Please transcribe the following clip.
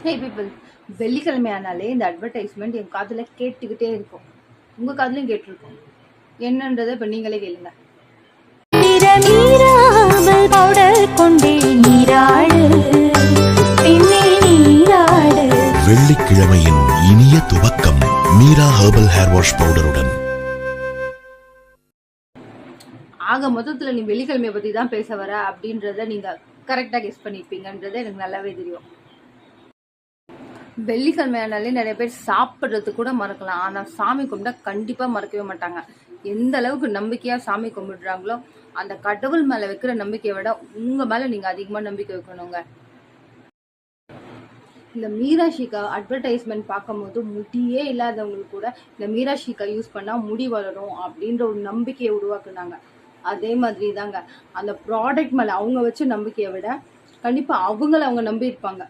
ஹே people, வெள்ளிக்கிழமை ஆனாலே இந்த அட்வர்டைஸ்மெண்ட் என் காதில் கேட்டுக்கிட்டே இருக்கும். உங்கள் காதுலையும் கேட்டிருக்கும். என்னன்றதை இப்போ நீங்களே கேளுங்க. வெள்ளிக்கிழமையின் இனிய துவக்கம் மீரா ஹெர்பல் ஹேர் வாஷ் பவுடருடன். ஆக மொத்தத்தில் நீ வெள்ளிக்கிழமையை பற்றி தான் பேச வர அப்படின்றத நீங்கள் கரெக்டாக கெஸ் பண்ணியிருப்பீங்கன்றது எனக்கு நல்லாவே தெரியும். வெள்ளிக்கிழமையானாலே நிறைய பேர் சாப்பிட்றது கூட மறக்கலாம், ஆனால் சாமி கும்பிட்டா கண்டிப்பாக மறக்கவே மாட்டாங்க. எந்த அளவுக்கு நம்பிக்கையாக சாமி கும்பிடுறாங்களோ அந்த கடவுள் மேலே வைக்கிற நம்பிக்கையை விட உங்கள் மேலே நீங்கள் அதிகமாக நம்பிக்கை வைக்கணுங்க. இந்த மீராஷிகா அட்வர்டைஸ்மெண்ட் பார்க்கும்போது முடியே இல்லாதவங்களுக்கு கூட இந்த மீராஷிகா யூஸ் பண்ணால் முடி வளரும் அப்படின்ற ஒரு நம்பிக்கையை உருவாக்குனாங்க. அதே மாதிரி தாங்க அந்த ப்ராடக்ட் மேலே அவங்க வச்ச நம்பிக்கையை விட கண்டிப்பாக அவங்க நம்பி இருப்பாங்க.